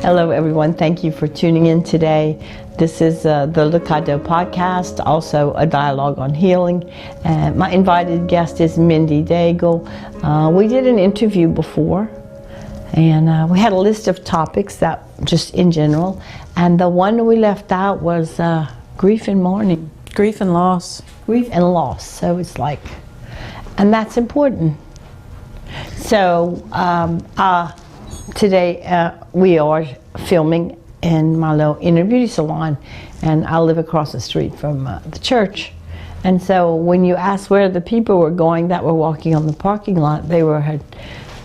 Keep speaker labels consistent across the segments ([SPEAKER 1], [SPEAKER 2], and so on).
[SPEAKER 1] Hello everyone, thank you for tuning in today. This is the Cadeau podcast, also a dialogue on healing. My invited guest is Mindy Daigle. We did an interview before, and we had a list of topics that just in general, and the one we left out was grief and mourning.
[SPEAKER 2] Grief and loss.
[SPEAKER 1] Grief and loss, so it's like, and that's important. So today we are filming in my little inner beauty salon, and I live across the street from the church. And so when you asked where the people were going that were walking on the parking lot, they were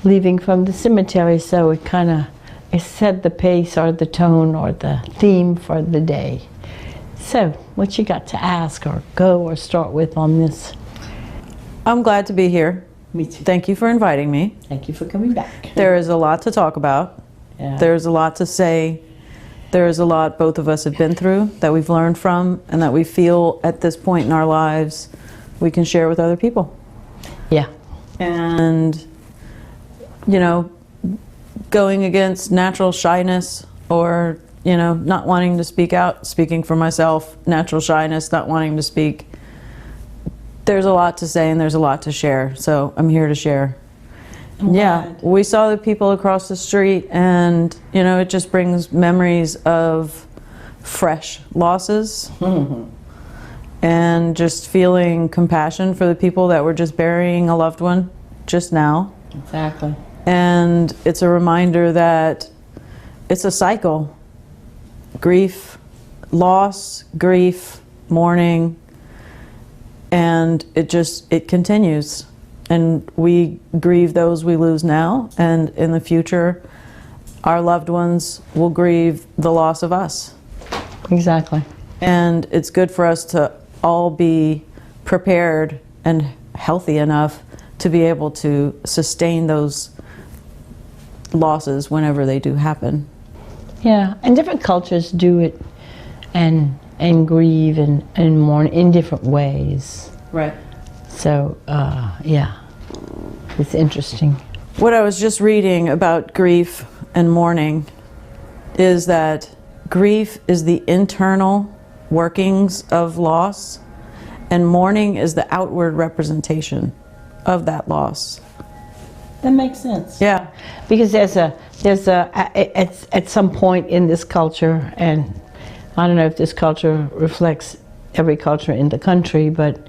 [SPEAKER 1] leaving from the cemetery, so it set the pace or the tone or the theme for the day. So what you got to ask or go or start with on this?
[SPEAKER 2] I'm glad to be here.
[SPEAKER 1] Me too.
[SPEAKER 2] Thank you for inviting me.
[SPEAKER 1] Thank you for coming back.
[SPEAKER 2] There is a lot to talk about.
[SPEAKER 1] Yeah.
[SPEAKER 2] There's a lot to say. There is a lot both of us have been through that we've learned from and that we feel at this point in our lives we can share with other people.
[SPEAKER 1] Yeah.
[SPEAKER 2] And, you know, going against natural shyness or, you know, not wanting to speak out, speaking for myself, natural shyness, not wanting to speak. There's a lot to say and there's a lot to share, so I'm here to share. Yeah, we saw the people across the street and, you know, it just brings memories of fresh losses and just feeling compassion for the people that were just burying a loved one just now.
[SPEAKER 1] Exactly.
[SPEAKER 2] And it's a reminder that it's a cycle. Grief, loss, grief, mourning, and it continues. And we grieve those we lose now, and in the future, our loved ones will grieve the loss of us.
[SPEAKER 1] Exactly.
[SPEAKER 2] And it's good for us to all be prepared and healthy enough to be able to sustain those losses whenever they do happen.
[SPEAKER 1] Yeah, and different cultures do it and grieve and mourn in different ways.
[SPEAKER 2] Right.
[SPEAKER 1] So, yeah, it's interesting.
[SPEAKER 2] What I was just reading about grief and mourning is that grief is the internal workings of loss, and mourning is the outward representation of that loss.
[SPEAKER 1] That makes sense.
[SPEAKER 2] Yeah.
[SPEAKER 1] Because at some point in this culture, and I don't know if this culture reflects every culture in the country, but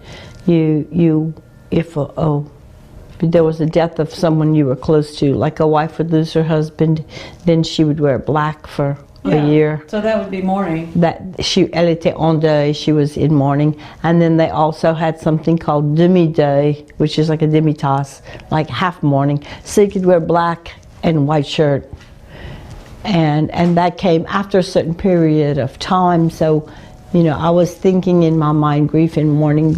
[SPEAKER 1] if there was a death of someone you were close to, like a wife would lose her husband, then she would wear black for a year.
[SPEAKER 2] So that would be mourning.
[SPEAKER 1] Elle était en deuil, she was in mourning. And then they also had something called demi-deuil, which is like a demi-tasse, like half mourning. So you could wear black and white shirt. And that came after a certain period of time. So, you know, I was thinking in my mind, grief and mourning.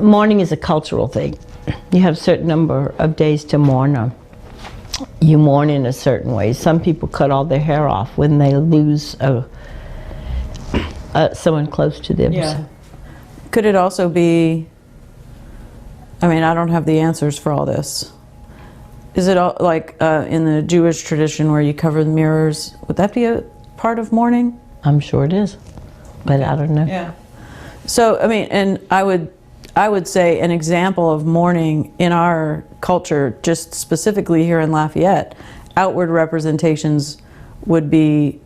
[SPEAKER 1] Mourning is a cultural thing. You have a certain number of days to mourn. You mourn in a certain way. Some people cut all their hair off when they lose someone close to them.
[SPEAKER 2] Yeah. Could it also be, I mean, I don't have the answers for all this. Is it all like in the Jewish tradition where you cover the mirrors? Would that be a part of mourning?
[SPEAKER 1] I'm sure it is, but I don't know.
[SPEAKER 2] Yeah. So, I mean, and I would say an example of mourning in our culture, just specifically here in Lafayette, outward representations would be,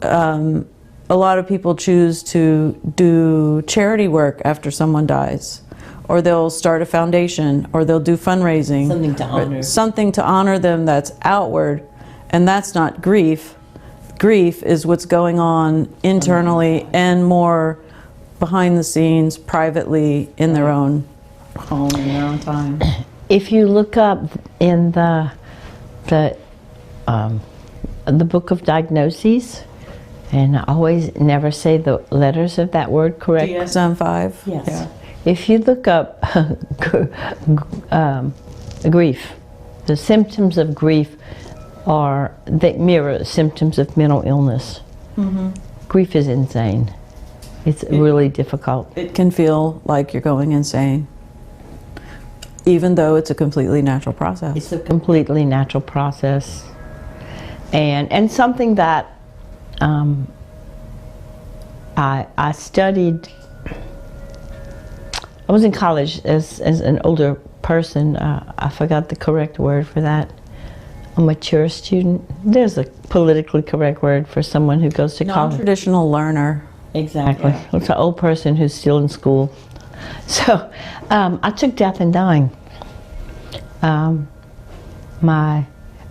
[SPEAKER 2] a lot of people choose to do charity work after someone dies, or they'll start a foundation, or they'll do fundraising.
[SPEAKER 1] Something to honor.
[SPEAKER 2] Something to honor them that's outward, and that's not grief. Grief is what's going on internally and more behind the scenes, privately, in their own home, in their own time.
[SPEAKER 1] If you look up in the book of diagnoses, and I always never say the letters of that word correct.
[SPEAKER 2] DSM-5.
[SPEAKER 1] Yes.
[SPEAKER 2] Yeah.
[SPEAKER 1] If you look up grief, the symptoms of grief they mirror symptoms of mental illness. Mm-hmm. Grief is insane. It's really difficult.
[SPEAKER 2] It can feel like you're going insane. even though it's a completely natural process.
[SPEAKER 1] It's a completely natural process, and something that I studied. I was in college as an older person. I forgot the correct word for that. A mature student. There's a politically correct word for someone who goes to college.
[SPEAKER 2] Non-traditional learner.
[SPEAKER 1] Exactly.
[SPEAKER 2] Yeah.
[SPEAKER 1] It's an old person who's still in school. So I took death and dying.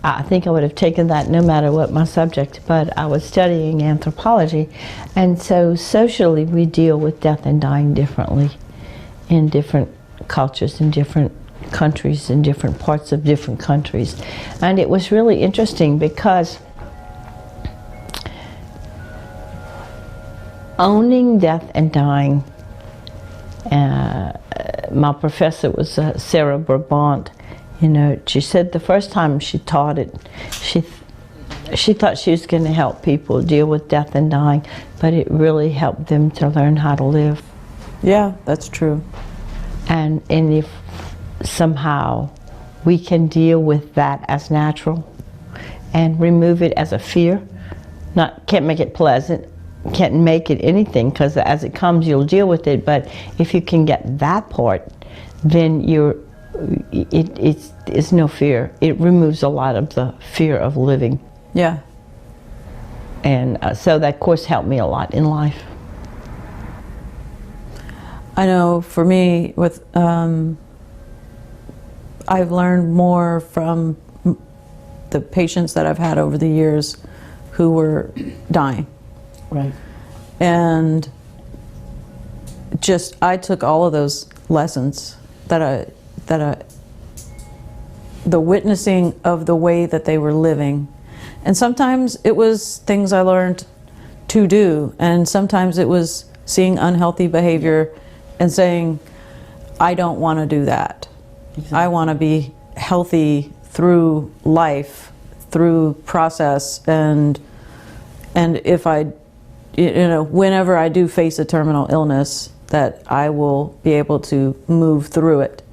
[SPEAKER 1] I think I would have taken that no matter what my subject, but I was studying anthropology, and so socially we deal with death and dying differently in different cultures, in different countries, in different parts of different countries. And it was really interesting because owning death and dying, my professor was Sarah Brabant. You know, she said the first time she taught it, she thought she was going to help people deal with death and dying, but it really helped them to learn how to live.
[SPEAKER 2] Yeah, that's true.
[SPEAKER 1] And if somehow we can deal with that as natural and remove it as a fear, can't make it pleasant, can't make it anything, because as it comes you'll deal with it, but if you can get that part, then it's no fear. It removes a lot of the fear of living.
[SPEAKER 2] Yeah.
[SPEAKER 1] And so that course helped me a lot in life.
[SPEAKER 2] I know for me, with I've learned more from the patients that I've had over the years who were dying.
[SPEAKER 1] Right.
[SPEAKER 2] And I took all of those lessons the witnessing of the way that they were living. And sometimes it was things I learned to do, and sometimes it was seeing unhealthy behavior and saying, I don't want to do that. Exactly. I want to be healthy through life, through process, and if whenever I do face a terminal illness, that I will be able to move through it.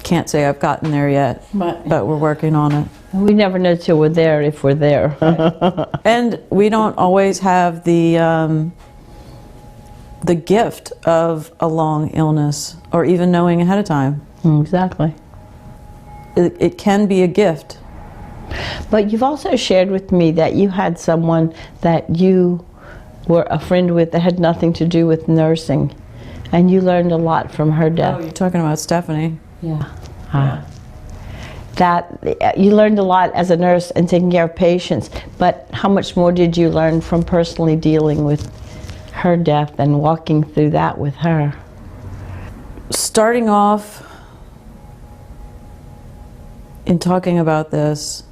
[SPEAKER 2] Can't say I've gotten there yet, but we're working on it.
[SPEAKER 1] We never know till we're there, if we're there.
[SPEAKER 2] And we don't always have the gift of a long illness, or even knowing ahead of time.
[SPEAKER 1] Exactly.
[SPEAKER 2] It can be a gift.
[SPEAKER 1] But you've also shared with me that you had someone that you were a friend with that had nothing to do with nursing, and you learned a lot from her death.
[SPEAKER 2] Oh, you're talking about Stephanie.
[SPEAKER 1] Yeah. That you learned a lot as a nurse and taking care of patients, but how much more did you learn from personally dealing with her death and walking through that with her?
[SPEAKER 2] Starting off in talking about this,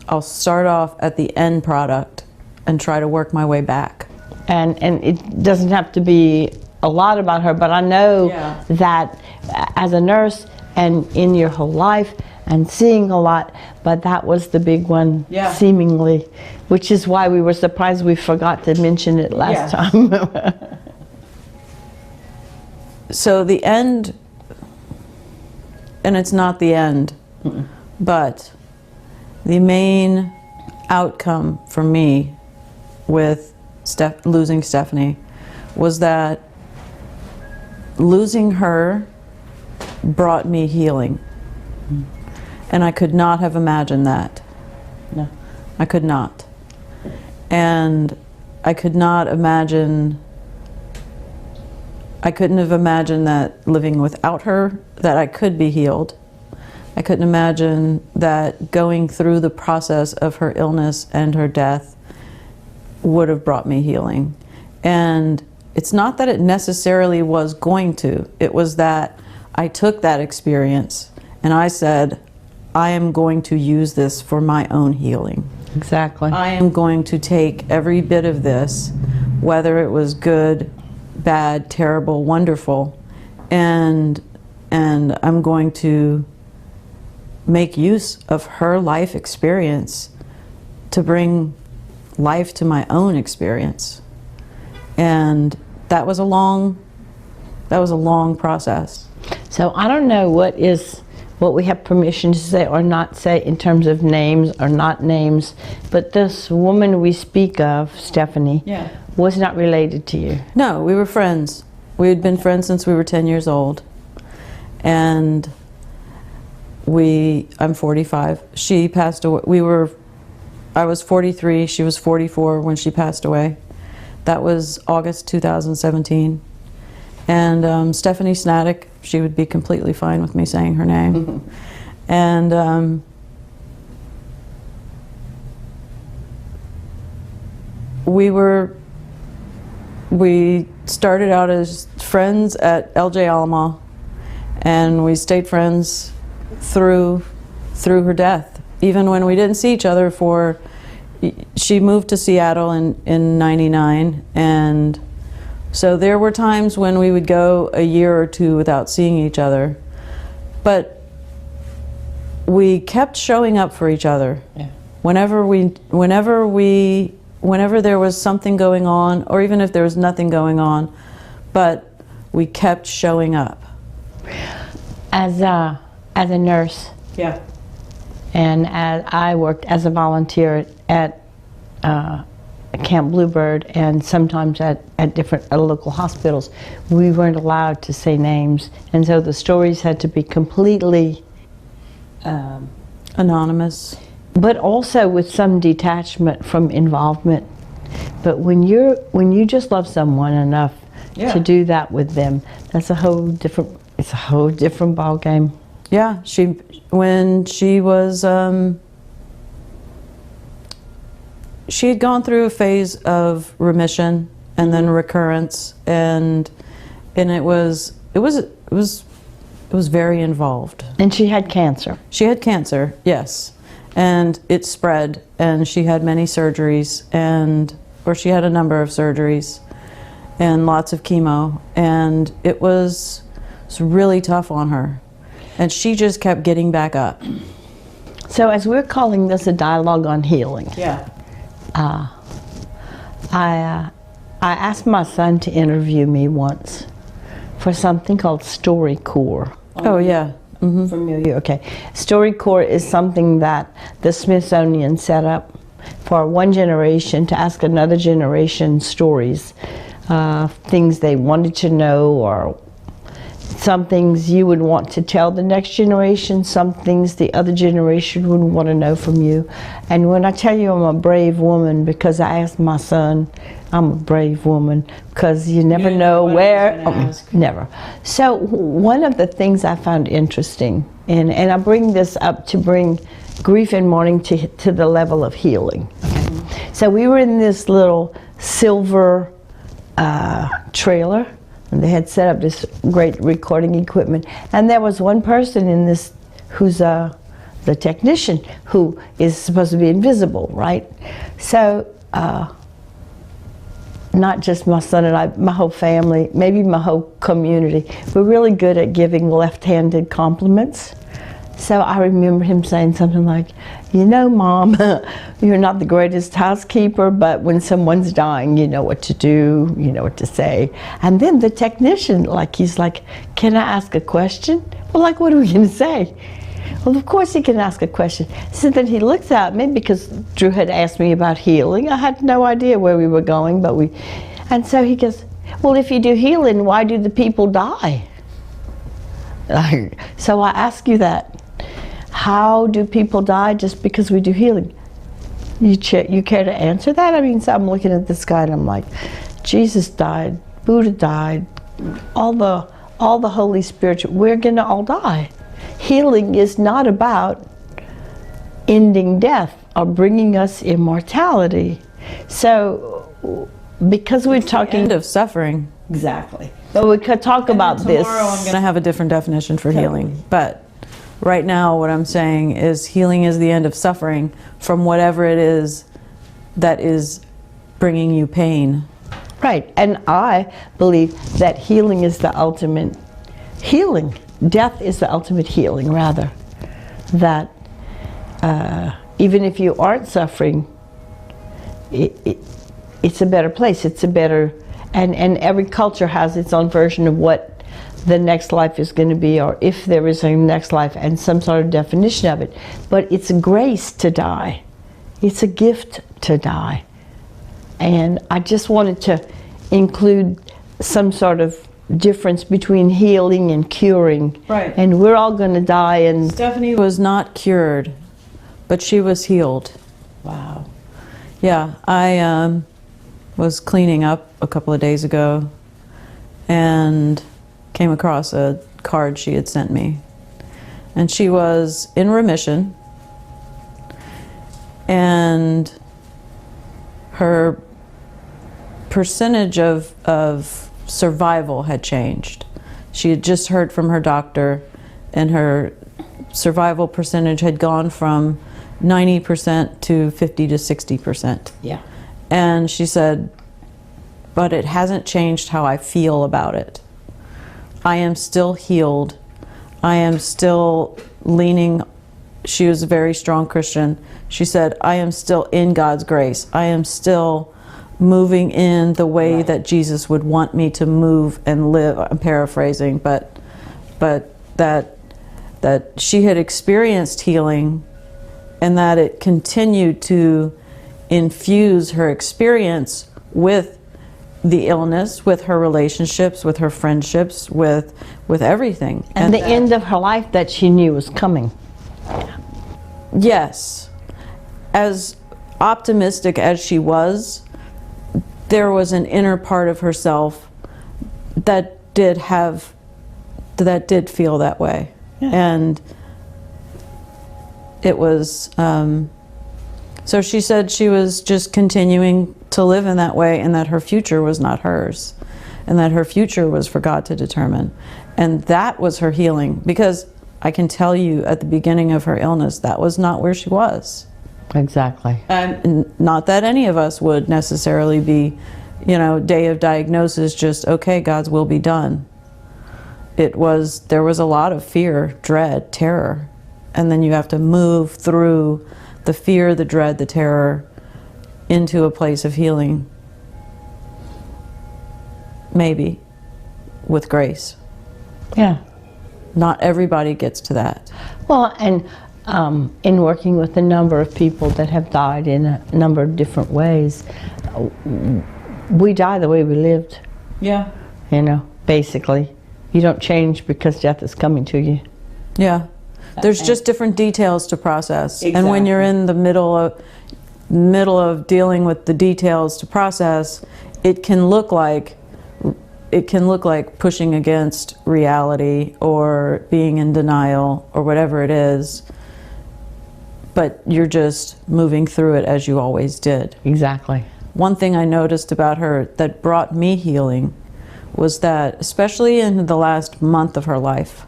[SPEAKER 2] I'll start off at the end product and try to work my way back. And
[SPEAKER 1] it doesn't have to be a lot about her, but I know that as a nurse and in your whole life and seeing a lot, but that was the big one, seemingly, which is why we were surprised we forgot to mention it last time.
[SPEAKER 2] So the end, and it's not the end, but the main outcome for me with losing Stephanie was that losing her brought me healing. And I could not have imagined that.
[SPEAKER 1] No.
[SPEAKER 2] I could not. And I could not imagine, I couldn't have imagined that living without her, that I could be healed. I couldn't imagine that going through the process of her illness and her death would have brought me healing. And it's not that it necessarily was going to, it was that I took that experience and I said, I am going to use this for my own healing.
[SPEAKER 1] Exactly.
[SPEAKER 2] I am going to take every bit of this, whether it was good, bad, terrible, wonderful, and I'm going to make use of her life experience to bring life to my own experience. And that was a long process.
[SPEAKER 1] So I don't know what we have permission to say or not say in terms of names or not names, but this woman we speak of, Stephanie, was not related to you.
[SPEAKER 2] No, we were friends. We had been friends since we were 10 years old. And I'm 45. She passed away. I was 43, she was 44 when she passed away. That was August 2017. And Stephanie Snaddick, she would be completely fine with me saying her name. And we started out as friends at LJ Alamo, and we stayed friends through her death. Even when we didn't see each other she moved to Seattle in 99, and so there were times when we would go a year or two without seeing each other, but we kept showing up for each other.
[SPEAKER 1] Yeah.
[SPEAKER 2] Whenever there was something going on, or even if there was nothing going on, but we kept showing up.
[SPEAKER 1] As a nurse,
[SPEAKER 2] yeah,
[SPEAKER 1] and I worked as a volunteer at Camp Bluebird, and sometimes at different local hospitals, we weren't allowed to say names, and so the stories had to be completely
[SPEAKER 2] anonymous,
[SPEAKER 1] but also with some detachment from involvement. But when you just love someone enough to do that with them, it's a whole different ball game.
[SPEAKER 2] Yeah, when she was she had gone through a phase of remission and then recurrence, and it was very involved.
[SPEAKER 1] And she had cancer.
[SPEAKER 2] She had cancer, yes, and it spread, and she had many surgeries, or she had a number of surgeries, and lots of chemo, and it was really tough on her, and she just kept getting back up.
[SPEAKER 1] So as we're calling this a dialogue on healing, I asked my son to interview me once for something called StoryCorps.
[SPEAKER 2] Oh yeah. Mm-hmm.
[SPEAKER 1] Familiar? Okay. StoryCorps is something that the Smithsonian set up for one generation to ask another generation stories, things they wanted to know, or some things you would want to tell the next generation, some things the other generation would want to know from you. And when I tell you I'm a brave woman because I asked my son, I'm a brave woman because you never know where, never. So one of the things I found interesting, and I bring this up to bring grief and mourning to the level of healing. Okay. So we were in this little silver trailer, and they had set up this great recording equipment, and there was one person in this who's the technician, who is supposed to be invisible, right? So not just my son and I, my whole family, maybe my whole community, we're really good at giving left-handed compliments. So I remember him saying something like, you know, Mom, you're not the greatest housekeeper, but when someone's dying, you know what to do, you know what to say. And then the technician, he's like, can I ask a question? Well, what are we going to say? Well, of course he can ask a question. So then he looks at me, because Drew had asked me about healing. I had no idea where we were going, and so he goes, well, if you do healing, why do the people die? So I ask you that. How do people die just because we do healing? You care to answer that? I mean, so I'm looking at this guy and I'm like, Jesus died, Buddha died, all the Holy Spirit, we're gonna all die. Healing is not about ending death or bringing us immortality. So, because we're talking...
[SPEAKER 2] End of suffering.
[SPEAKER 1] Exactly. But we could talk about this.
[SPEAKER 2] Tomorrow I'm gonna have a different definition for healing, but right now what I'm saying is healing is the end of suffering from whatever it is that is bringing you pain.
[SPEAKER 1] Right, and I believe that healing is the ultimate healing. Death is the ultimate healing, rather. That even if you aren't suffering, it's a better place. It's a better, and every culture has its own version of what the next life is going to be, or if there is a next life, and some sort of definition of it. But it's a grace to die. It's a gift to die. And I just wanted to include some sort of difference between healing and curing.
[SPEAKER 2] Right.
[SPEAKER 1] And we're all going to die. And
[SPEAKER 2] Stephanie was not cured, but she was healed.
[SPEAKER 1] wow.
[SPEAKER 2] Yeah, I was cleaning up a couple of days ago and came across a card she had sent me. And she was in remission, and her percentage of survival had changed. She had just heard from her doctor, and her survival percentage had gone from 90% to 50 to 60%.
[SPEAKER 1] Yeah.
[SPEAKER 2] And she said, but it hasn't changed how I feel about it. I am still healed. I am still leaning. She was a very strong Christian. She said, I am still in God's grace. I am still moving in the way that Jesus would want me to move and live. I'm paraphrasing, but that she had experienced healing, and that it continued to infuse her experience with the illness, with her relationships, with her friendships, with everything.
[SPEAKER 1] And the end of her life that she knew was coming.
[SPEAKER 2] Yes. As optimistic as she was, there was an inner part of herself that did feel that way.
[SPEAKER 1] Yeah.
[SPEAKER 2] And it was, so she said she was just continuing to live in that way, and that her future was not hers, and that her future was for God to determine. And that was her healing, because I can tell you at the beginning of her illness, that was not where she was.
[SPEAKER 1] Exactly.
[SPEAKER 2] And not that any of us would necessarily be, day of diagnosis, just, okay, God's will be done. There was a lot of fear, dread, terror. And then you have to move through the fear, the dread, the terror into a place of healing. Maybe with grace.
[SPEAKER 1] Yeah.
[SPEAKER 2] Not everybody gets to that.
[SPEAKER 1] Well, and in working with a number of people that have died in a number of different ways, we die the way we lived.
[SPEAKER 2] Yeah.
[SPEAKER 1] Basically. You don't change because death is coming to you.
[SPEAKER 2] Yeah. There's just different details to process.
[SPEAKER 1] Exactly.
[SPEAKER 2] And when you're in the middle of dealing with the details to process, it can look like pushing against reality or being in denial or whatever it is. But you're just moving through it as you always did.
[SPEAKER 1] Exactly.
[SPEAKER 2] One thing I noticed about her that brought me healing was that, especially in the last month of her life,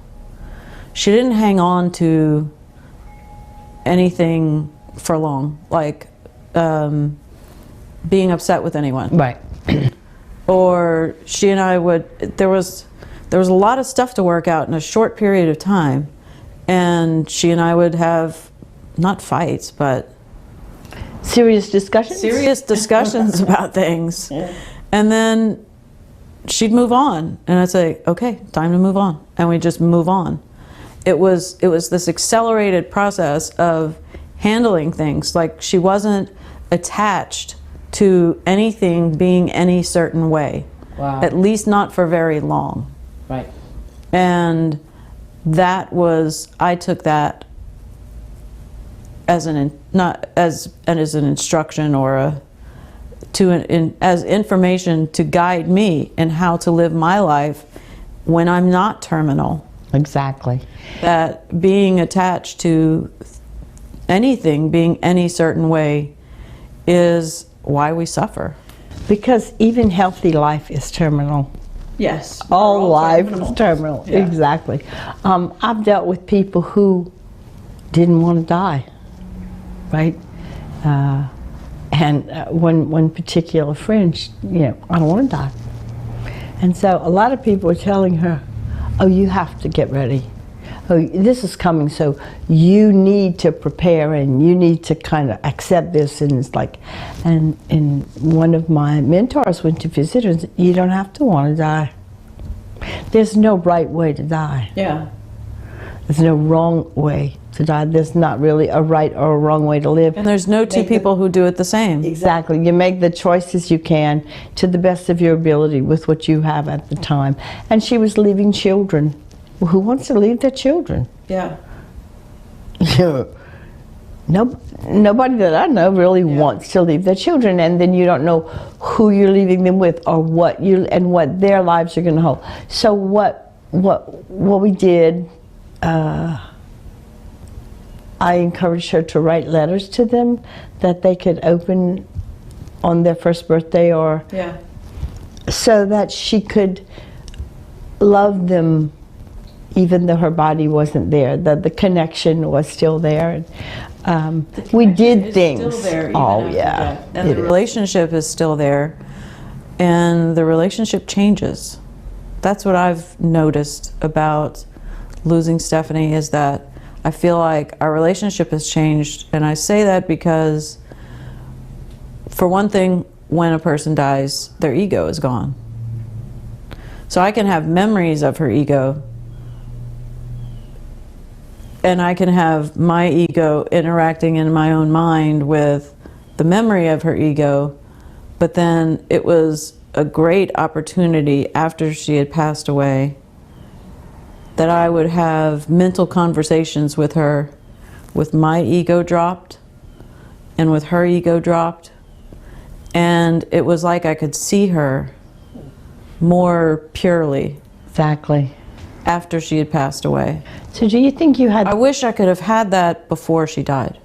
[SPEAKER 2] she didn't hang on to anything for long, like being upset with anyone.
[SPEAKER 1] Right.
[SPEAKER 2] Or she and I there was a lot of stuff to work out in a short period of time, and she and I would have, not fights, but
[SPEAKER 1] Serious discussions
[SPEAKER 2] about things.
[SPEAKER 1] Yeah.
[SPEAKER 2] And then she'd move on, and I'd say, okay, time to move on, and we just move on. It was this accelerated process of handling things. Like, she wasn't attached to anything being any certain way.
[SPEAKER 1] Wow.
[SPEAKER 2] At least not for very long.
[SPEAKER 1] Right.
[SPEAKER 2] And I took that as an instruction or as information to guide me in how to live my life when I'm not terminal.
[SPEAKER 1] Exactly.
[SPEAKER 2] That being attached to anything being any certain way is why we suffer.
[SPEAKER 1] Because even healthy life is terminal.
[SPEAKER 2] Yes.
[SPEAKER 1] All life is terminal.
[SPEAKER 2] Yeah.
[SPEAKER 1] Exactly. I've dealt with people who didn't want to die, right? And one particular friend, I don't want to die. And so a lot of people are telling her, oh, you have to get ready. Oh, this is coming, so you need to prepare and you need to kind of accept this. And it's like, and one of my mentors went to visit her and said, you don't have to want to die. There's no right way to die.
[SPEAKER 2] Yeah.
[SPEAKER 1] There's no wrong way to die. There's not really a right or a wrong way to live.
[SPEAKER 2] And there's no two people who do it the same.
[SPEAKER 1] Exactly. You make the choices you can to the best of your ability with what you have at the time. And she was leaving children. Well, who wants to leave their children?
[SPEAKER 2] Yeah.
[SPEAKER 1] Nobody that I know really wants to leave their children, and then you don't know who you're leaving them with or what their lives are going to hold. So what we did, I encouraged her to write letters to them that they could open on their first birthday, or so that she could love them even though her body wasn't there. The connection was still there. We did things.
[SPEAKER 2] Still there,
[SPEAKER 1] oh yeah,
[SPEAKER 2] and the relationship is still there, and the relationship changes. That's what I've noticed about losing Stephanie, is that I feel like our relationship has changed. And I say that because, for one thing, when a person dies, their ego is gone. So I can have memories of her ego, and I can have my ego interacting in my own mind with the memory of her ego, but then it was a great opportunity after she had passed away that I would have mental conversations with her, with my ego dropped and with her ego dropped, and it was like I could see her more purely.
[SPEAKER 1] Exactly.
[SPEAKER 2] After she had passed away.
[SPEAKER 1] So do you think you had...
[SPEAKER 2] I wish I could have had that before she died.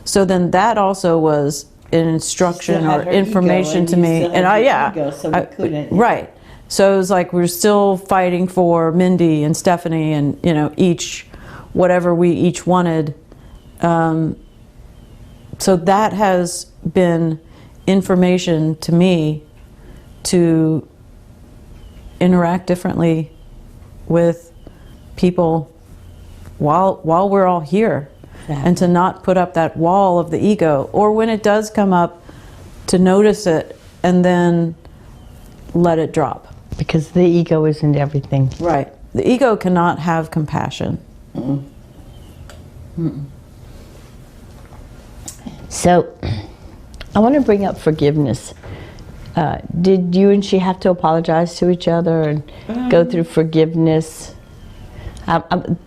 [SPEAKER 2] So then that also was an instruction or information to me. And couldn't. Right. So it was like we were still fighting for Mindy and Stephanie, and each, whatever we each wanted. So that has been information to me to interact differently with people while we're all here. Exactly. And to not put up that wall of the ego, or when it does come up, to notice it and then let it drop.
[SPEAKER 1] Because the ego isn't everything.
[SPEAKER 2] Right. The ego cannot have compassion.
[SPEAKER 1] Mm-mm. Mm-mm. So I want to bring up forgiveness. Did you and she have to apologize to each other and go through forgiveness?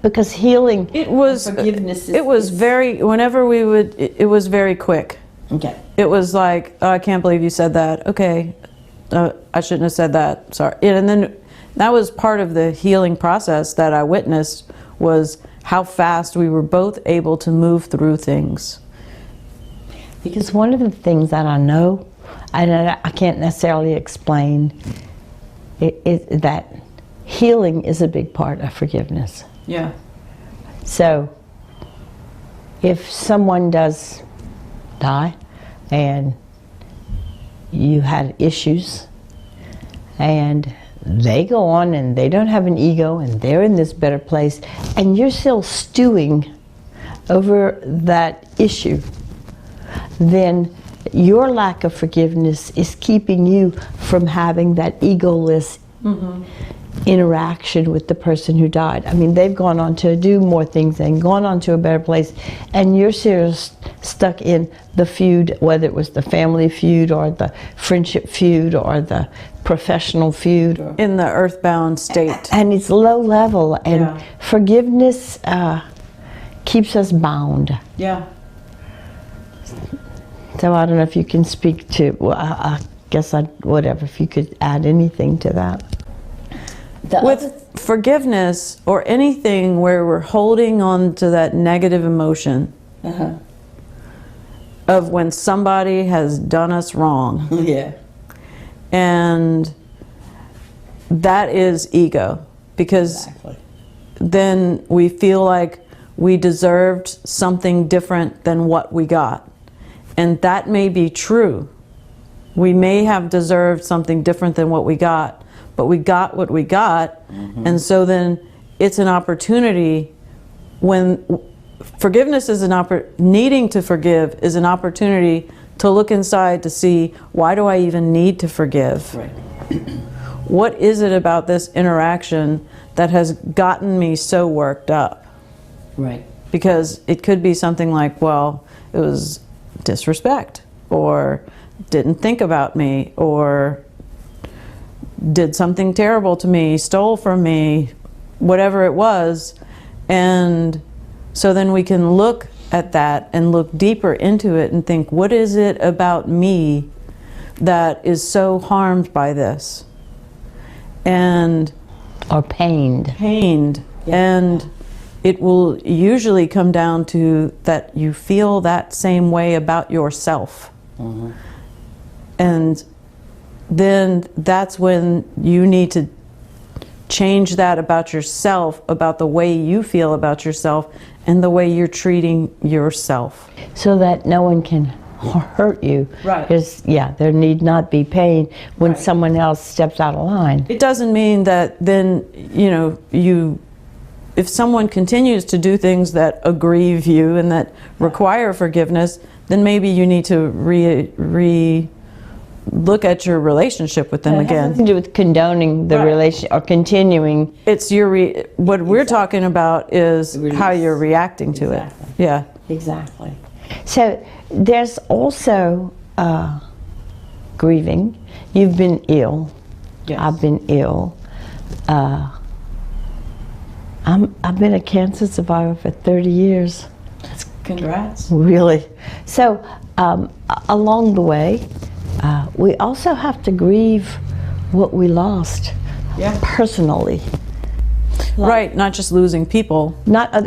[SPEAKER 1] Because healing, forgiveness
[SPEAKER 2] it was very, whenever we would, it was very quick.
[SPEAKER 1] Okay.
[SPEAKER 2] It was like, oh, I can't believe you said that. Okay, I shouldn't have said that. Sorry. And then that was part of the healing process that I witnessed, was how fast we were both able to move through things.
[SPEAKER 1] Because one of the things that I know, and I can't necessarily explain, is that healing is a big part of forgiveness.
[SPEAKER 2] Yeah.
[SPEAKER 1] So if someone does die and you had issues and they go on and they don't have an ego and they're in this better place and you're still stewing over that issue, then your lack of forgiveness is keeping you from having that egoless interaction with the person who died. I mean, they've gone on to do more things and gone on to a better place, and you're still stuck in the feud, whether it was the family feud or the friendship feud or the professional feud.
[SPEAKER 2] In the earthbound state.
[SPEAKER 1] And it's low level, and forgiveness keeps us bound.
[SPEAKER 2] Yeah.
[SPEAKER 1] So I don't know if you can speak to, well, I guess whatever, if you could add anything to that.
[SPEAKER 2] With forgiveness or anything where we're holding on to that negative emotion of when somebody has done us wrong.
[SPEAKER 1] Yeah.
[SPEAKER 2] And that is ego, because then we feel like we deserved something different than what we got. And that may be true. We may have deserved something different than what we got, but we got what we got. And so then it's an opportunity, when forgiveness is needing to forgive is an opportunity to look inside to see, why do I even need to forgive?
[SPEAKER 1] Right.
[SPEAKER 2] what is it about this interaction that has gotten me so worked up?
[SPEAKER 1] Right.
[SPEAKER 2] Because it could be something like, well, it was disrespect, or didn't think about me, or did something terrible to me, stole from me, whatever it was. And so then we can look at that and look deeper into it and think, what is it about me that is so harmed by this? And
[SPEAKER 1] or pained.
[SPEAKER 2] Yeah. And it will usually come down to that you feel that same way about yourself. Mm-hmm. And then that's when you need to change that about yourself, about the way you feel about yourself and the way you're treating yourself.
[SPEAKER 1] So that no one can hurt you.
[SPEAKER 2] Right.
[SPEAKER 1] Because, yeah, there need not be pain when someone else steps out of line.
[SPEAKER 2] It doesn't mean that then, you know, if someone continues to do things that aggrieve you and that require forgiveness, then maybe you need to look at your relationship with them again. It has
[SPEAKER 1] nothing to do with condoning the relation or continuing.
[SPEAKER 2] It's what we're talking about is how you're reacting to it. Yeah.
[SPEAKER 1] Exactly. So there's also grieving. You've been ill.
[SPEAKER 2] Yes.
[SPEAKER 1] I've been ill. I've been a cancer survivor for 30 years.
[SPEAKER 2] Congrats.
[SPEAKER 1] Really. So along the way, we also have to grieve what we lost personally.
[SPEAKER 2] Right, not just losing people.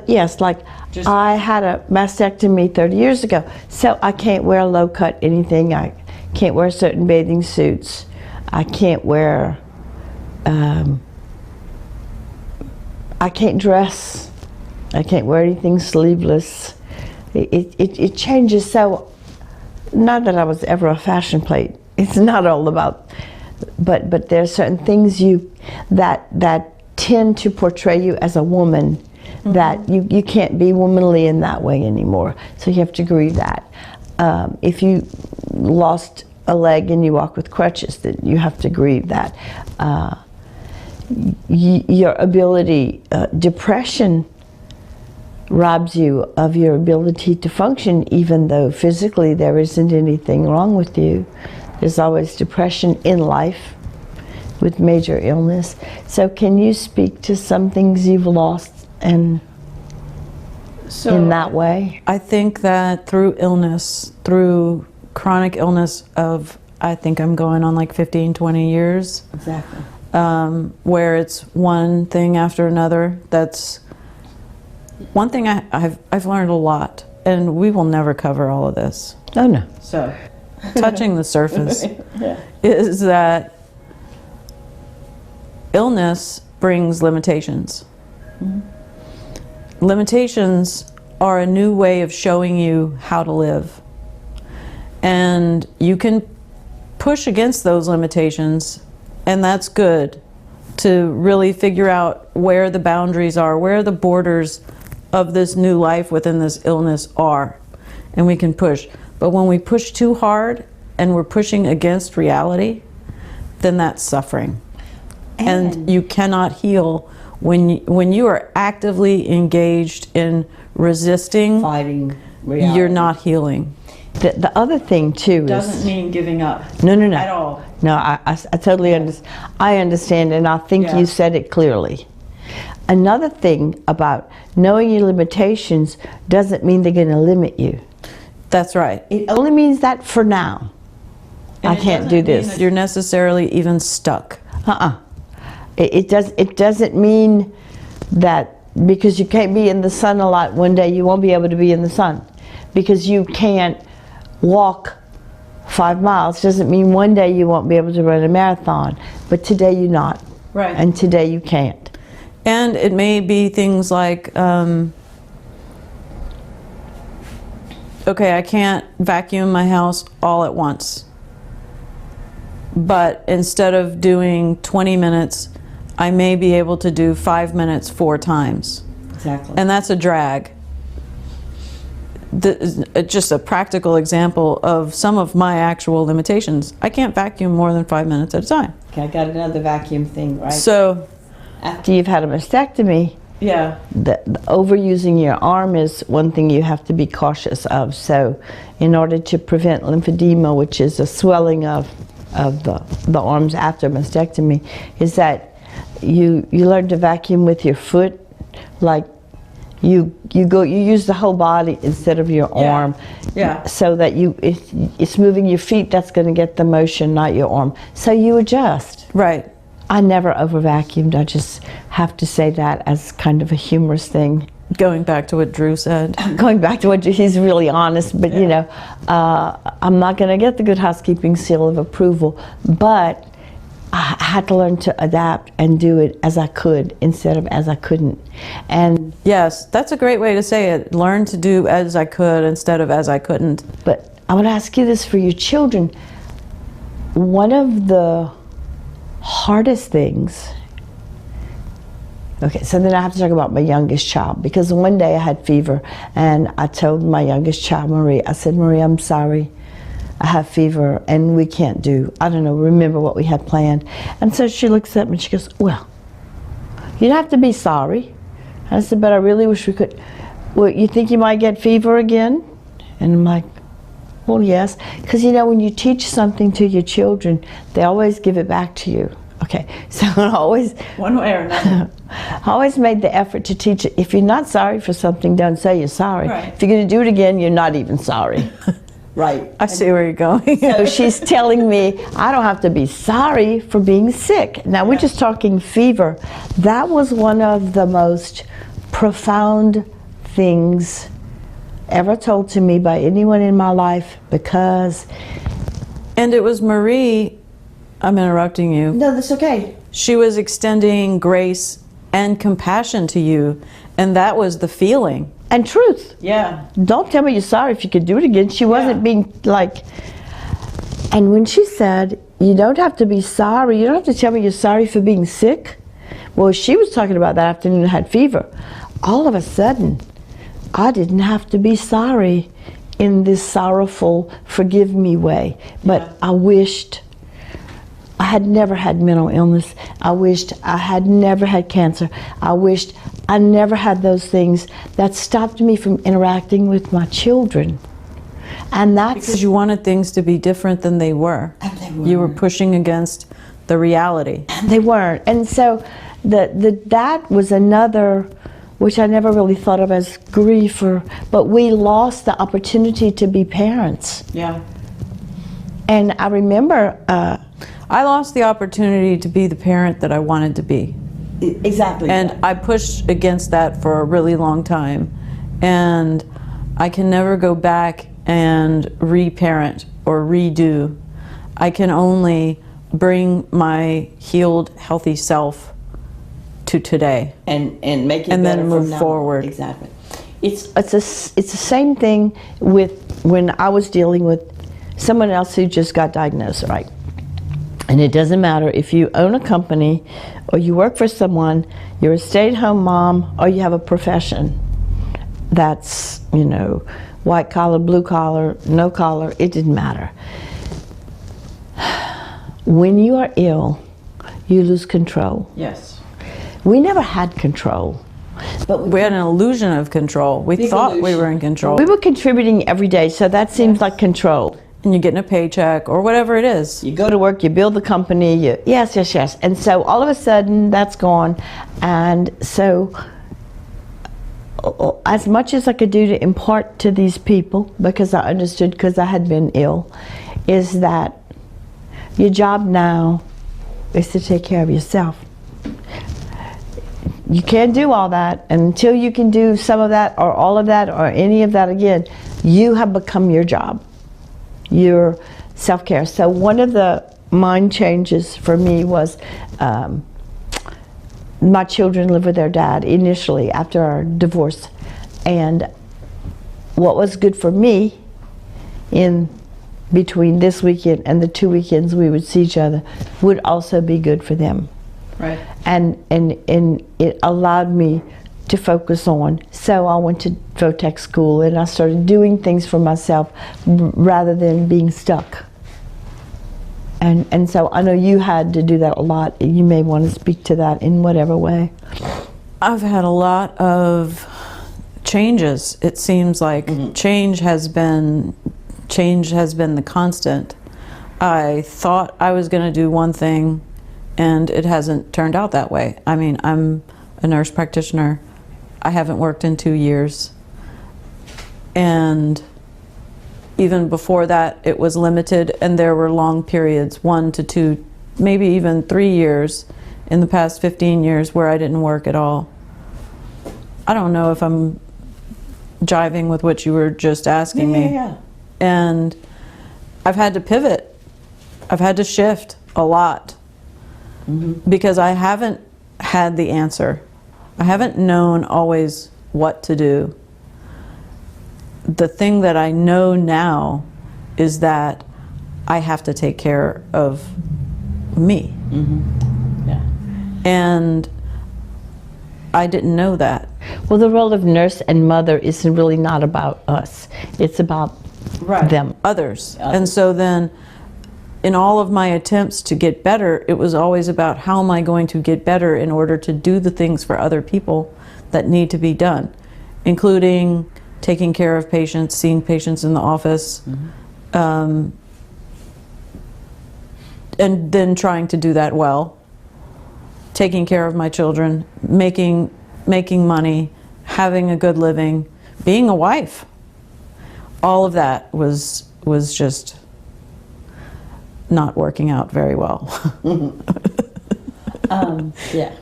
[SPEAKER 1] Yes, like I had a mastectomy 30 years ago, so I can't wear low-cut anything. I can't wear certain bathing suits. I can't wear, I can't dress. I can't wear anything sleeveless. It changes so. Not that I was ever a fashion plate. It's not all about, but there are certain things that tend to portray you as a woman, that you can't be womanly in that way anymore. So you have to grieve that. If you lost a leg and you walk with crutches, then you have to grieve that. Your ability, depression robs you of your ability to function, even though physically there isn't anything wrong with you. There's always depression in life with major illness. So can you speak to some things you've lost and in that way?
[SPEAKER 2] I think that through illness, through chronic illness of, I think I'm going on like 15, 20 years.
[SPEAKER 1] Exactly.
[SPEAKER 2] Where it's one thing after another. That's one thing I've learned a lot, and we will never cover all of this.
[SPEAKER 1] Oh no.
[SPEAKER 2] So, touching the surface is that illness brings limitations. Mm-hmm. Limitations are a new way of showing you how to live. And you can push against those limitations, and that's good, to really figure out where the boundaries are, where the borders of this new life within this illness are, and we can push. But when we push too hard and we're pushing against reality, then that's suffering. And you cannot heal when you are actively engaged in resisting,
[SPEAKER 1] fighting reality.
[SPEAKER 2] You're not healing.
[SPEAKER 1] The other thing too
[SPEAKER 2] doesn't mean giving up.
[SPEAKER 1] No.
[SPEAKER 2] At all.
[SPEAKER 1] No, I totally understand. I understand, and I think you said it clearly. Another thing about knowing your limitations doesn't mean they're going to limit you.
[SPEAKER 2] That's right.
[SPEAKER 1] It only means that for now.
[SPEAKER 2] And
[SPEAKER 1] I can't do this.
[SPEAKER 2] That you're necessarily even stuck.
[SPEAKER 1] It doesn't mean that because you can't be in the sun a lot one day you won't be able to be in the sun. Because you can't walk 5 miles doesn't mean one day you won't be able to run a marathon. But today you're not.
[SPEAKER 2] Right.
[SPEAKER 1] And today you can't.
[SPEAKER 2] And it may be things like, okay, I can't vacuum my house all at once. But instead of doing 20 minutes, I may be able to do 5 minutes 4 times.
[SPEAKER 1] Exactly.
[SPEAKER 2] And that's a drag. just a practical example of some of my actual limitations. I can't vacuum more than 5 minutes at a time.
[SPEAKER 1] Okay, I got another vacuum thing, right?
[SPEAKER 2] So
[SPEAKER 1] After you've had a mastectomy,
[SPEAKER 2] yeah,
[SPEAKER 1] the overusing your arm is one thing you have to be cautious of. So in order to prevent lymphedema, which is a swelling of the arms after mastectomy, is that you learn to vacuum with your foot, like you use the whole body instead of your arm.
[SPEAKER 2] Yeah.
[SPEAKER 1] So that it's moving your feet that's going to get the motion, not your arm. So you adjust.
[SPEAKER 2] Right.
[SPEAKER 1] I never over vacuumed. I just have to say that as kind of a humorous thing.
[SPEAKER 2] Going back to what Drew said.
[SPEAKER 1] Going back to what he's really honest, but you know, I'm not going to get the Good Housekeeping seal of approval, but I had to learn to adapt and do it as I could instead of as I couldn't. And
[SPEAKER 2] yes, that's a great way to say it. Learn to do as I could instead of as I couldn't.
[SPEAKER 1] But I want to ask you this for your children. One of the hardest things, okay, so then I have to talk about my youngest child, because one day I had fever and I told my youngest child, Marie, I said, Marie, I'm sorry, I have fever and we can't remember what we had planned. And so she looks at me and she goes, well, you don't have to be sorry. And I said, but I really wish we could. Well, you think you might get fever again? And I'm like, well, yes, because you know, when you teach something to your children, they always give it back to you. Okay, so I always,
[SPEAKER 2] one way or another,
[SPEAKER 1] I always made the effort to teach it. If you're not sorry for something, don't say you're sorry.
[SPEAKER 2] Right.
[SPEAKER 1] If you're going to do it again, you're not even sorry. Right.
[SPEAKER 2] I see where you're going.
[SPEAKER 1] So she's telling me I don't have to be sorry for being sick. Now we're just talking fever. That was one of the most profound things ever told to me by anyone in my life, because...
[SPEAKER 2] And it was Marie, I'm interrupting you.
[SPEAKER 1] No, that's okay.
[SPEAKER 2] She was extending grace and compassion to you, and that was the feeling.
[SPEAKER 1] And truth.
[SPEAKER 2] Yeah.
[SPEAKER 1] Don't tell me you're sorry if you could do it again. She wasn't being like... And when she said, you don't have to be sorry, you don't have to tell me you're sorry for being sick. Well, she was talking about that afternoon I had fever. All of a sudden, I didn't have to be sorry in this sorrowful, forgive me way. But I wished I had never had mental illness. I wished I had never had cancer. I wished I never had those things that stopped me from interacting with my children. And that's...
[SPEAKER 2] Because you wanted things to be different than they were.
[SPEAKER 1] And they weren't.
[SPEAKER 2] You were pushing against the reality.
[SPEAKER 1] And they weren't. And so that was another, which I never really thought of as grief, but we lost the opportunity to be parents.
[SPEAKER 2] Yeah.
[SPEAKER 1] And I remember...
[SPEAKER 2] I lost the opportunity to be the parent that I wanted to be.
[SPEAKER 1] Exactly.
[SPEAKER 2] And I pushed against that for a really long time. And I can never go back and reparent or redo. I can only bring my healed, healthy self to today.
[SPEAKER 1] And make it
[SPEAKER 2] and
[SPEAKER 1] better
[SPEAKER 2] then
[SPEAKER 1] from
[SPEAKER 2] move
[SPEAKER 1] now.
[SPEAKER 2] forward.
[SPEAKER 1] Exactly. It's the same thing with when I was dealing with someone else who just got diagnosed, right? And it doesn't matter if you own a company or you work for someone, you're a stay-at-home mom, or you have a profession that's, you know, white collar, blue collar, no collar, it didn't matter. When you are ill, you lose control.
[SPEAKER 2] Yes.
[SPEAKER 1] We never had control. But
[SPEAKER 2] we had an illusion of control. We thought we were in control.
[SPEAKER 1] We were contributing every day, so that seems like control.
[SPEAKER 2] And you're getting a paycheck or whatever it is.
[SPEAKER 1] You go to work, you build the company, yes. And so all of a sudden, that's gone. And so as much as I could do to impart to these people, because I understood, because I had been ill, is that your job now is to take care of yourself. You can't do all that, and until you can do some of that or all of that or any of that again, you have become your job, your self-care. So one of the mind changes for me was my children lived with their dad initially after our divorce, and what was good for me in between this weekend and the 2 weekends we would see each other would also be good for them.
[SPEAKER 2] Right.
[SPEAKER 1] And it allowed me to focus on. So I went to Votech school and I started doing things for myself rather than being stuck. And so I know you had to do that a lot. You may want to speak to that in whatever way.
[SPEAKER 2] I've had a lot of changes. It seems like change has been the constant. I thought I was going to do one thing, and it hasn't turned out that way. I mean, I'm a nurse practitioner. I haven't worked in 2 years, and even before that, it was limited, and there were long periods, 1 to 2, maybe even 3 years in the past 15 years where I didn't work at all. I don't know if I'm jiving with what you were just asking me.
[SPEAKER 1] Yeah.
[SPEAKER 2] And I've had to pivot. I've had to shift a lot because I haven't had the answer. I haven't known always what to do. The thing that I know now is that I have to take care of me.
[SPEAKER 1] Yeah.
[SPEAKER 2] And I didn't know that.
[SPEAKER 1] Well, the role of nurse and mother is really not about us. It's about them.
[SPEAKER 2] Others. And so then, in all of my attempts to get better, it was always about how am I going to get better in order to do the things for other people that need to be done, including taking care of patients, seeing patients in the office, and then trying to do that well, taking care of my children, making money, having a good living, being a wife. All of that was just not working out very well.
[SPEAKER 1] Yeah.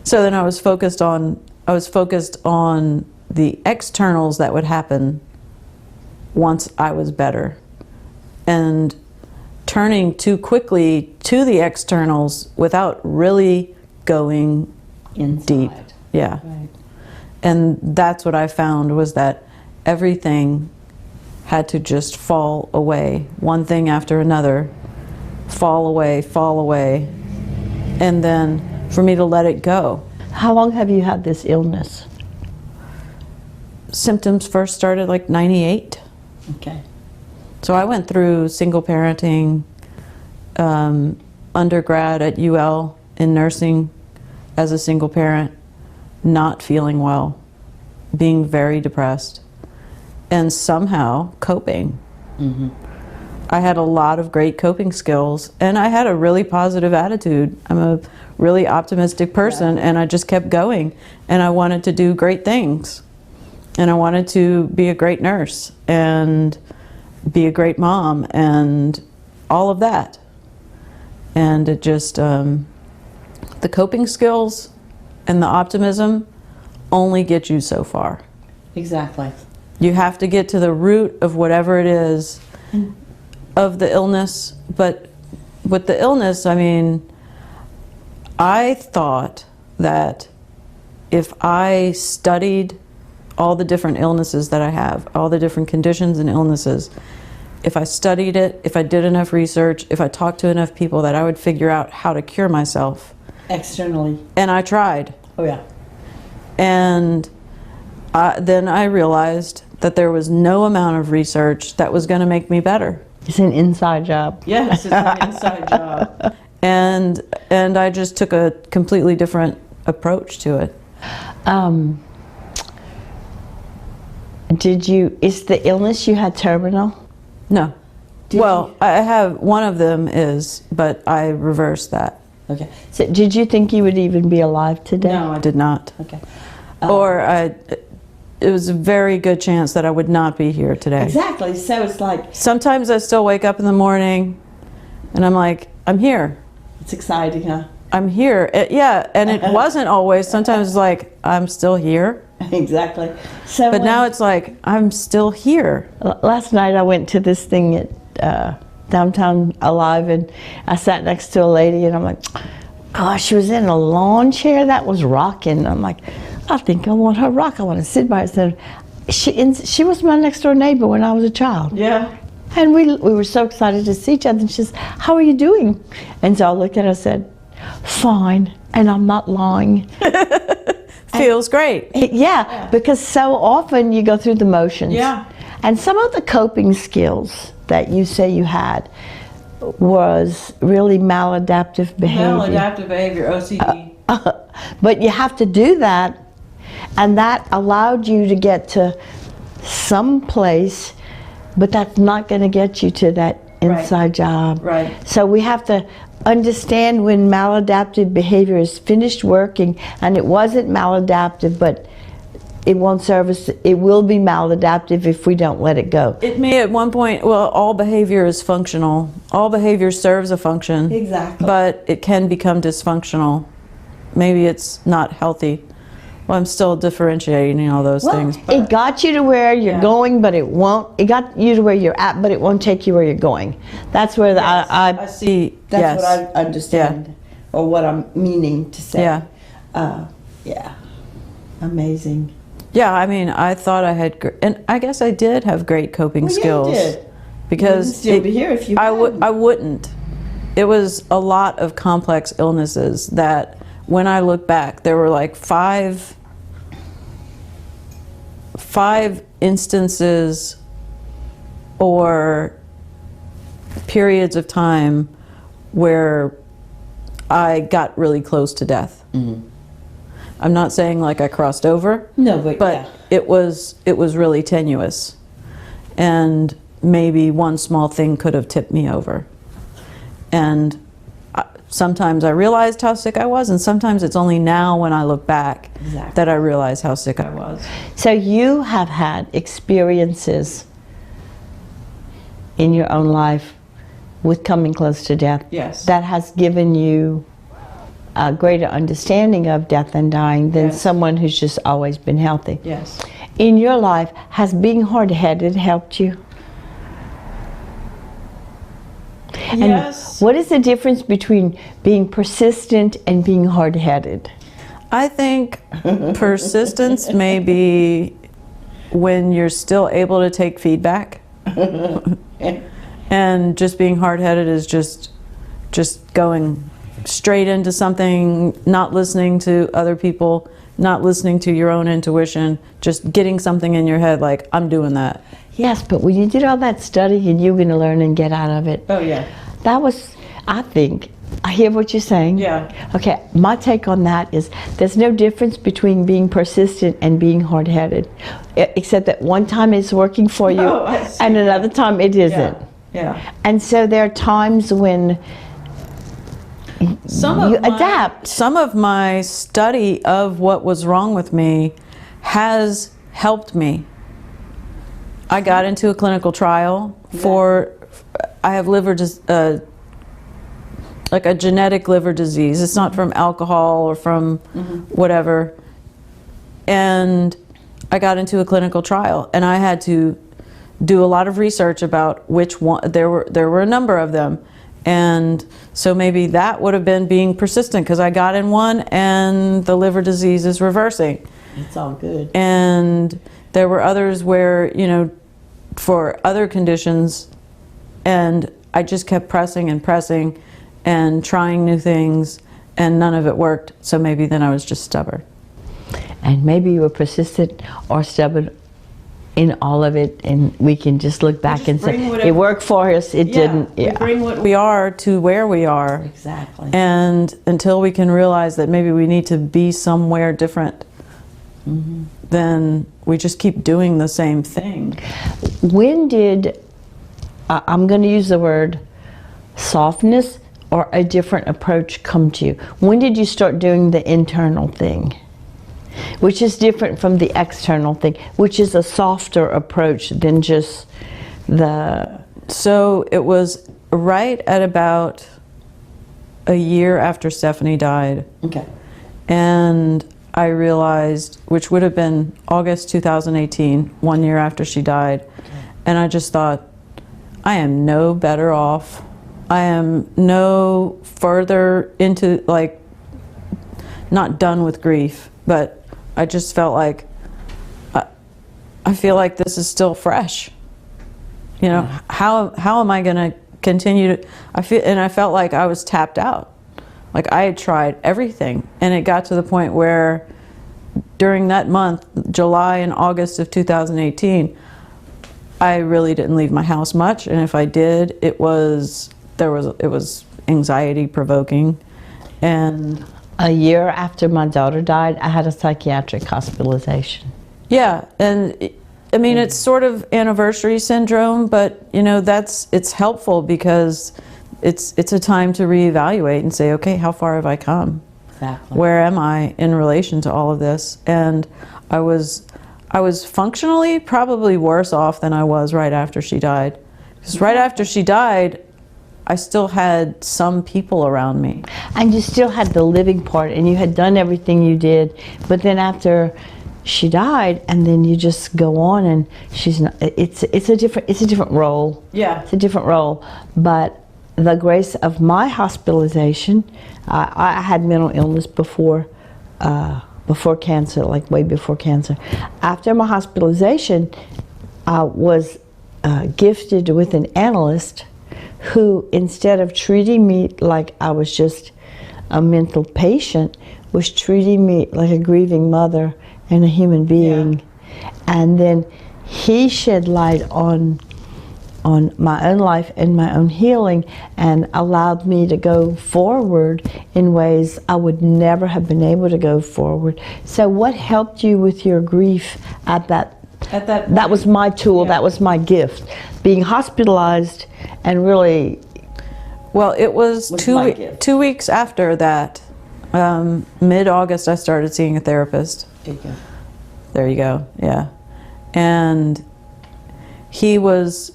[SPEAKER 2] So then I was focused on the externals that would happen once I was better, and turning too quickly to the externals without really going
[SPEAKER 1] Inside.
[SPEAKER 2] deep. Yeah.
[SPEAKER 1] Right.
[SPEAKER 2] And that's what I found, was that everything had to just fall away, one thing after another, fall away, and then for me to let it go.
[SPEAKER 1] How long have you had this illness?
[SPEAKER 2] Symptoms first started like 98.
[SPEAKER 1] Okay.
[SPEAKER 2] So I went through single parenting, undergrad at UL in nursing as a single parent, not feeling well, being very depressed, and somehow coping. I had a lot of great coping skills, and I had a really positive attitude. I'm a really optimistic person, and I just kept going, and I wanted to do great things, and I wanted to be a great nurse and be a great mom and all of that. And it just, the coping skills and the optimism only get you so far.
[SPEAKER 1] Exactly.
[SPEAKER 2] You have to get to the root of whatever it is of the illness. But with the illness, I mean, I thought that if I studied all the different illnesses that I have, all the different conditions and illnesses, if I studied it, if I did enough research, if I talked to enough people, that I would figure out how to cure myself.
[SPEAKER 1] Externally.
[SPEAKER 2] And I tried.
[SPEAKER 1] Oh yeah.
[SPEAKER 2] And then I realized that there was no amount of research that was going to make me better.
[SPEAKER 1] It's an inside job.
[SPEAKER 2] Yes, it's an inside job. And I just took a completely different approach to it.
[SPEAKER 1] Is the illness you had terminal?
[SPEAKER 2] No. Well, I have, one of them is, but I reversed that.
[SPEAKER 1] Okay. So did you think you would even be alive today?
[SPEAKER 2] No, I did not.
[SPEAKER 1] Okay.
[SPEAKER 2] It was a very good chance that I would not be here today.
[SPEAKER 1] Exactly. So it's like,
[SPEAKER 2] Sometimes I still wake up in the morning and I'm like, I'm here.
[SPEAKER 1] it's exciting, huh?
[SPEAKER 2] I'm here. Yeah, and it wasn't always. Sometimes it's like, I'm still here.
[SPEAKER 1] Exactly. So
[SPEAKER 2] But now it's like, I'm still here.
[SPEAKER 1] last night I went to this thing at Downtown Alive, and I sat next to a lady, and I'm like, gosh, she was in a lawn chair that was rocking. I'm like, I think I want her rock. I want to sit by her. So she was my next door neighbor when I was a child.
[SPEAKER 2] Yeah.
[SPEAKER 1] And we were so excited to see each other. And she says, how are you doing? And so I looked at her and said, fine. And I'm not lying.
[SPEAKER 2] feels great.
[SPEAKER 1] Yeah, because so often you go through the motions.
[SPEAKER 2] Yeah.
[SPEAKER 1] And some of the coping skills that you say you had was really maladaptive behavior.
[SPEAKER 2] Maladaptive behavior, OCD.
[SPEAKER 1] But you have to do that, and that allowed you to get to some place, but that's not going to get you to that inside job.
[SPEAKER 2] Right.
[SPEAKER 1] So we have to understand when maladaptive behavior is finished working, and it wasn't maladaptive, but it won't serve us. It will be maladaptive if we don't let it go.
[SPEAKER 2] It may at one point, well, all behavior is functional. All behavior serves a function.
[SPEAKER 1] Exactly.
[SPEAKER 2] But it can become dysfunctional. Maybe it's not healthy. Well, I'm still differentiating all those things. But
[SPEAKER 1] it got you to where you're going, but it won't. It got you to where you're at, but it won't take you where you're going. That's where
[SPEAKER 2] I see.
[SPEAKER 1] That's what I understand, or what I'm meaning to say.
[SPEAKER 2] Yeah.
[SPEAKER 1] Yeah. Amazing.
[SPEAKER 2] Yeah, I mean, I thought I had, and I guess I did have great coping skills.
[SPEAKER 1] You did.
[SPEAKER 2] Because
[SPEAKER 1] you wouldn't still be here if you hadn't.
[SPEAKER 2] I wouldn't. It was a lot of complex illnesses that, when I look back, there were like five instances or periods of time where I got really close to death. Mm-hmm. I'm not saying like I crossed over.
[SPEAKER 1] No, but
[SPEAKER 2] it was really tenuous, and maybe one small thing could have tipped me over. And sometimes I realized how sick I was, and sometimes it's only now when I look back that I realize how sick I was.
[SPEAKER 1] So you have had experiences in your own life with coming close to death.
[SPEAKER 2] Yes.
[SPEAKER 1] That has given you a greater understanding of death and dying than someone who's just always been healthy.
[SPEAKER 2] Yes.
[SPEAKER 1] In your life, has being hard-headed helped you?
[SPEAKER 2] Yes.
[SPEAKER 1] And what is the difference between being persistent and being hard-headed?
[SPEAKER 2] I think persistence may be when you're still able to take feedback. And just being hard-headed is just going straight into something, not listening to other people, not listening to your own intuition, just getting something in your head like, I'm doing that.
[SPEAKER 1] Yes, but when you did all that study and you're going to learn and get out of it.
[SPEAKER 2] Oh, yeah.
[SPEAKER 1] That was, I think, I hear what you're saying.
[SPEAKER 2] Yeah.
[SPEAKER 1] Okay, my take on that is there's no difference between being persistent and being hard-headed, except that one time it's working for you and another time it isn't.
[SPEAKER 2] Yeah.
[SPEAKER 1] And so there are times when you adapt.
[SPEAKER 2] Some of my study of what was wrong with me has helped me. I got into a clinical trial for, I have like a genetic liver disease. It's not from alcohol or from whatever. And I got into a clinical trial, and I had to do a lot of research about which one. There were a number of them. And so maybe that would have been being persistent, because I got in one and the liver disease is reversing.
[SPEAKER 1] It's all good.
[SPEAKER 2] And there were others where, you know, for other conditions, and I just kept pressing and pressing and trying new things, and none of it worked. So maybe then I was just stubborn.
[SPEAKER 1] And maybe you were persistent or stubborn in all of it, and we can just look back and say it worked for us, it didn't.
[SPEAKER 2] We bring what we are to where we are.
[SPEAKER 1] Exactly.
[SPEAKER 2] And until we can realize that maybe we need to be somewhere different, then we just keep doing the same thing.
[SPEAKER 1] When did, I'm going to use the word softness or a different approach come to you? When did you start doing the internal thing? Which is different from the external thing, which is a softer approach than just the...
[SPEAKER 2] So it was right at about a year after Stephanie died.
[SPEAKER 1] Okay.
[SPEAKER 2] And I realized, which would have been August 2018, 1 year after she died. And I just thought, I am no better off. I am no further into, like, not done with grief, but I just felt like, I feel like this is still fresh. You know, how am I going to continue to, I felt like I was tapped out. Like I had tried everything, and it got to the point where during that month, July and August of 2018, I really didn't leave my house much, and if I did, it was anxiety provoking. And
[SPEAKER 1] a year after my daughter died, I had a psychiatric hospitalization.
[SPEAKER 2] yeah, and I mean, it's sort of anniversary syndrome, but you know, it's helpful because it's a time to reevaluate and say, okay, how far have I come?
[SPEAKER 1] Exactly.
[SPEAKER 2] Where am I in relation to all of this? And I was functionally probably worse off than I was right after she died. Because right after she died, I still had some people around me.
[SPEAKER 1] And you still had the living part, and you had done everything you did, but then after she died, and then you just go on, and she's not, it's a different role.
[SPEAKER 2] Yeah.
[SPEAKER 1] It's a different role. But the grace of my hospitalization, I had mental illness before cancer, like way before cancer. After my hospitalization, I was gifted with an analyst who, instead of treating me like I was just a mental patient, was treating me like a grieving mother and a human being. Yeah. And then he shed light on my own life and my own healing, and allowed me to go forward in ways I would never have been able to go forward. So what helped you with your grief at that point? That was my tool. Yeah. That was my gift. Being hospitalized and really...
[SPEAKER 2] Well, it was 2 weeks after that, mid-August, I started seeing a therapist.
[SPEAKER 1] There you go.
[SPEAKER 2] There you go, yeah. And he was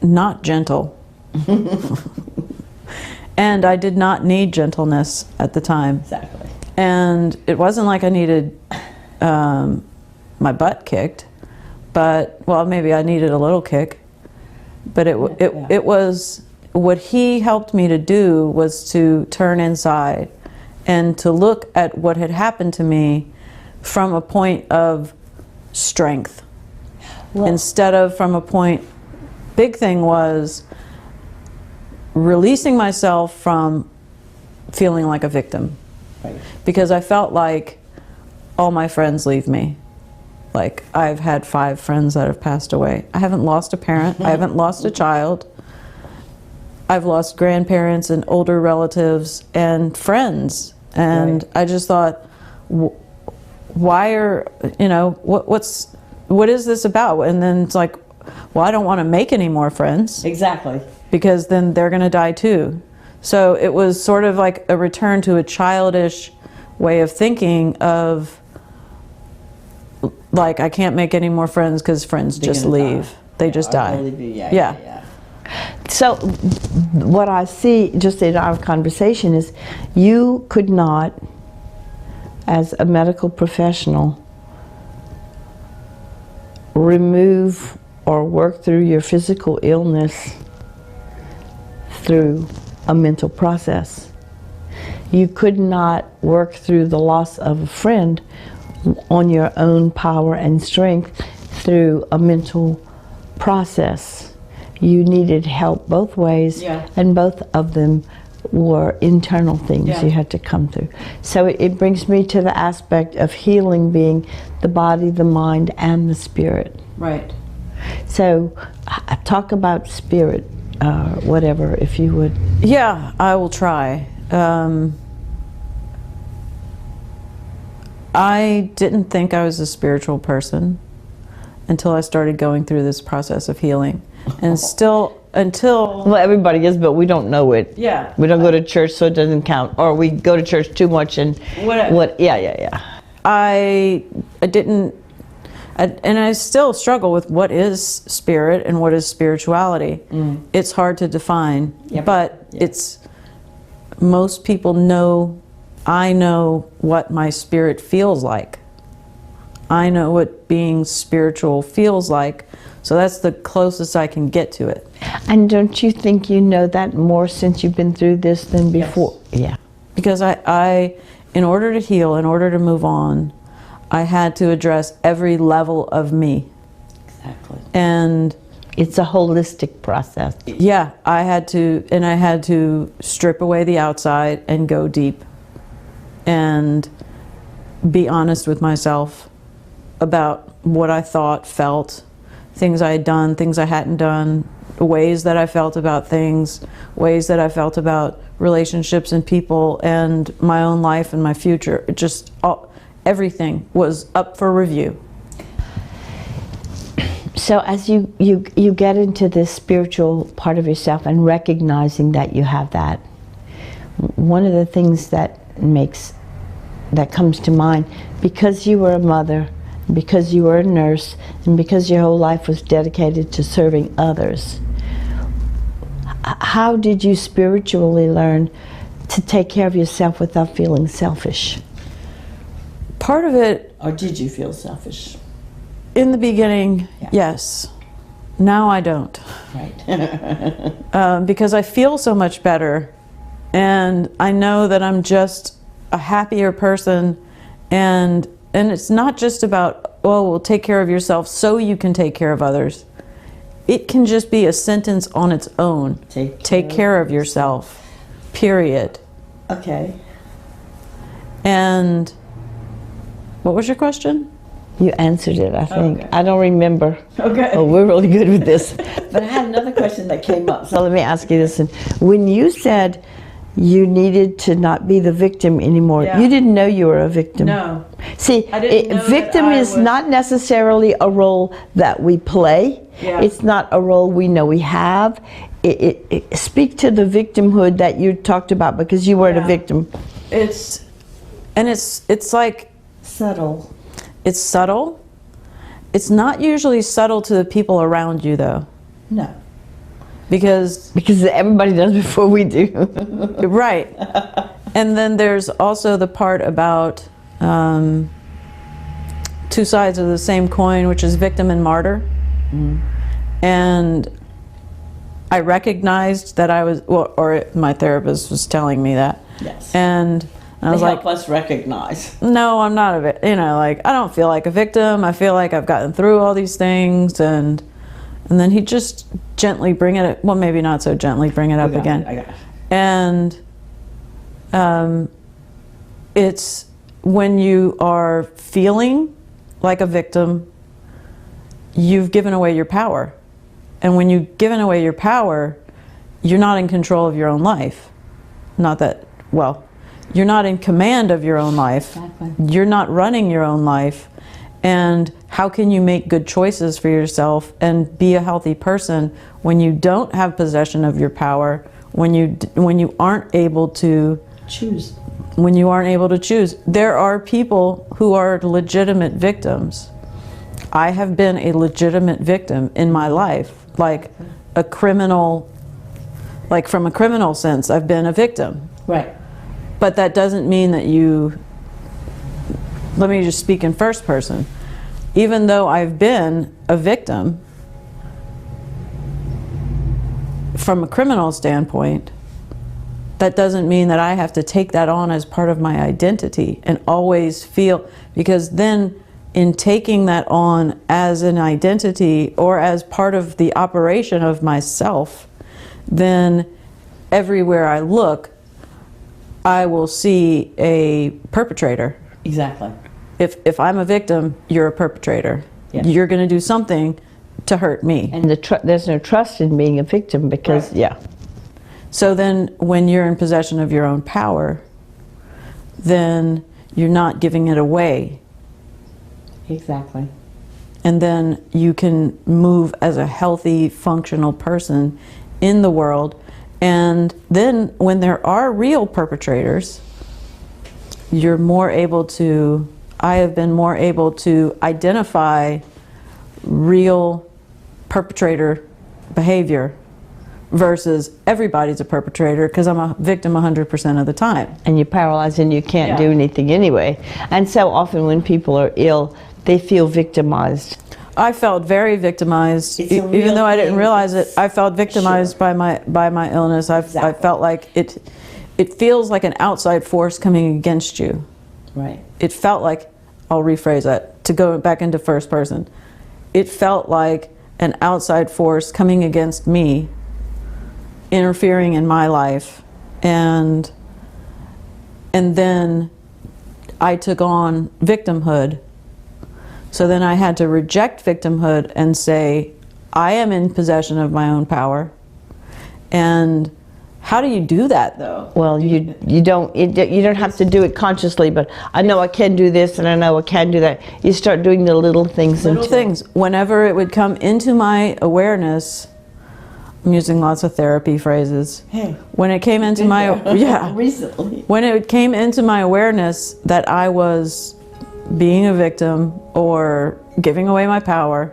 [SPEAKER 2] not gentle. And I did not need gentleness at the time.
[SPEAKER 1] Exactly.
[SPEAKER 2] And it wasn't like I needed my butt kicked, but, well, maybe I needed a little kick. But it was, what he helped me to do was to turn inside and to look at what had happened to me from a point of strength. Well, instead of from a point, big thing was releasing myself from feeling like a victim. Right. Because I felt like all my friends leave me. Like, I've had 5 friends that have passed away. I haven't lost a parent. I haven't lost a child. I've lost grandparents and older relatives and friends. And right. I just thought, why are, you know, what is this about? And then it's like, well, I don't want to make any more friends.
[SPEAKER 1] Exactly. Because
[SPEAKER 2] then they're going to die too. So it was sort of like a return to a childish way of thinking of, like, I can't make any more friends because friends just leave. Die. They just die. Really yeah.
[SPEAKER 1] So what I see just in our conversation is you could not, as a medical professional, remove or work through your physical illness through a mental process. You could not work through the loss of a friend on your own power and strength through a mental process. You needed help both ways, yeah. And both of them were internal things, yeah. You had to come through. So it brings me to the aspect of healing being the body, the mind, and the spirit.
[SPEAKER 2] Right.
[SPEAKER 1] So talk about spirit, whatever, if you would.
[SPEAKER 2] Yeah, I will try. I didn't think I was a spiritual person until I started going through this process of healing. And still, until...
[SPEAKER 1] Well, everybody is, but we don't know it.
[SPEAKER 2] Yeah.
[SPEAKER 1] We don't go to church, so it doesn't count. Or we go to church too much and...
[SPEAKER 2] Whatever.
[SPEAKER 1] Yeah.
[SPEAKER 2] I didn't... and I still struggle with what is spirit and what is spirituality. Mm. It's hard to define, yep. But yep. It's... Most people know... I know what my spirit feels like. I know what being spiritual feels like, so that's the closest I can get to it.
[SPEAKER 1] And don't you think you know that more since you've been through this than before? Yes. Yeah.
[SPEAKER 2] Because I, in order to heal, in order to move on, I had to address every level of me.
[SPEAKER 1] Exactly.
[SPEAKER 2] And
[SPEAKER 1] it's a holistic process.
[SPEAKER 2] Yeah, I had to strip away the outside and go deep. and be honest with myself about what I thought, felt, things I had done, things I hadn't done, ways that I felt about things, ways that I felt about relationships and people and my own life and my future. It just, everything was up for review.
[SPEAKER 1] So as you get into this spiritual part of yourself and recognizing that you have that, one of the things that comes to mind, because you were a mother, because you were a nurse, and because your whole life was dedicated to serving others, how did you spiritually learn to take care of yourself without feeling selfish?
[SPEAKER 2] Part of it...
[SPEAKER 1] Or did you feel selfish?
[SPEAKER 2] In the beginning,
[SPEAKER 1] yeah.
[SPEAKER 2] Yes. Now I don't.
[SPEAKER 1] Right.
[SPEAKER 2] Because I feel so much better, and I know that I'm just a happier person, and it's not just about, oh, well, take care of yourself so you can take care of others. It can just be a sentence on its own. Take care of yourself, period.
[SPEAKER 1] Okay.
[SPEAKER 2] And what was your question?
[SPEAKER 1] You answered it, I think.
[SPEAKER 2] Okay.
[SPEAKER 1] I don't remember.
[SPEAKER 2] Okay.
[SPEAKER 1] Oh, we're really good with this. But I had another question that came up, so let me ask you this. When you said you needed to not be the victim anymore,
[SPEAKER 2] Yeah.
[SPEAKER 1] you didn't know you were a victim.
[SPEAKER 2] No.
[SPEAKER 1] See,
[SPEAKER 2] I didn't know
[SPEAKER 1] victim
[SPEAKER 2] that I
[SPEAKER 1] is
[SPEAKER 2] was...
[SPEAKER 1] not necessarily a role that we play.
[SPEAKER 2] Yeah.
[SPEAKER 1] It's not a role we know we have. Speak to the victimhood that you talked about, because you weren't a victim.
[SPEAKER 2] It's like...
[SPEAKER 1] Subtle.
[SPEAKER 2] It's subtle. It's not usually subtle to the people around you, though.
[SPEAKER 1] No.
[SPEAKER 2] Because
[SPEAKER 1] everybody does before we do.
[SPEAKER 2] Right. And then there's also the part about two sides of the same coin, which is victim and martyr. Mm. And I recognized that I was, or my therapist was telling me that.
[SPEAKER 1] Yes.
[SPEAKER 2] And I was like,
[SPEAKER 1] help us recognize.
[SPEAKER 2] no, I'm not a like, I don't feel like a victim. I feel like I've gotten through all these things, and then he just gently bring it, well, maybe not so gently bring it up again.
[SPEAKER 1] I got it.
[SPEAKER 2] And it's when you are feeling like a victim, you've given away your power. And when you've given away your power, you're not in control of your own life. Not that, well, you're not in command of your own life.
[SPEAKER 1] Exactly.
[SPEAKER 2] You're not running your own life. And how can you make good choices for yourself and be a healthy person when you don't have possession of your power, when you aren't able to
[SPEAKER 1] choose?
[SPEAKER 2] When you aren't able to choose. There are people who are legitimate victims. I have been a legitimate victim in my life, like a criminal, like from a criminal sense, I've been a victim.
[SPEAKER 1] Right.
[SPEAKER 2] But that doesn't mean that let me just speak in first person. Even though I've been a victim, from a criminal standpoint, that doesn't mean that I have to take that on as part of my identity and always feel, because then in taking that on as an identity or as part of the operation of myself, then everywhere I look, I will see a perpetrator.
[SPEAKER 1] Exactly.
[SPEAKER 2] If I'm a victim, you're a perpetrator.
[SPEAKER 1] Yeah.
[SPEAKER 2] You're going to do something to hurt me.
[SPEAKER 1] And there's no trust in being a victim, because,
[SPEAKER 2] Right.
[SPEAKER 1] yeah.
[SPEAKER 2] So then when you're in possession of your own power, then you're not giving it away.
[SPEAKER 1] Exactly.
[SPEAKER 2] And then you can move as a healthy, functional person in the world. And then when there are real perpetrators, you're more able to, I have been more able to identify real perpetrator behavior versus everybody's a perpetrator, because I'm a victim 100% of the time.
[SPEAKER 1] And you're paralyzed and you can't do anything anyway. And so often when people are ill, they feel victimized.
[SPEAKER 2] I felt very victimized, even though I didn't realize it. I felt victimized by my illness. I felt like it feels like an outside force coming against you.
[SPEAKER 1] Right.
[SPEAKER 2] It felt like, I'll rephrase that to go back into first person. It felt like an outside force coming against me, interfering in my life, and then I took on victimhood. So then I had to reject victimhood and say, I am in possession of my own power. And how do you do that, though?
[SPEAKER 1] Well, you don't have to do it consciously, but I know I can do this and I know I can do that. You start doing the little things.
[SPEAKER 2] Little things. Whenever it would come into my awareness, I'm using lots of therapy phrases.
[SPEAKER 1] Hey,
[SPEAKER 2] when it came into my
[SPEAKER 1] recently.
[SPEAKER 2] When it came into my awareness that I was being a victim or giving away my power,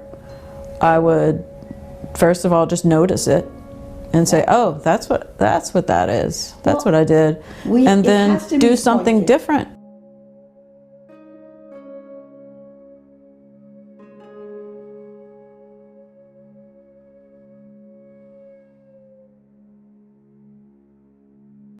[SPEAKER 2] I would first of all just notice it and say, "Oh, that's what that is. That's what I did," and then do something different.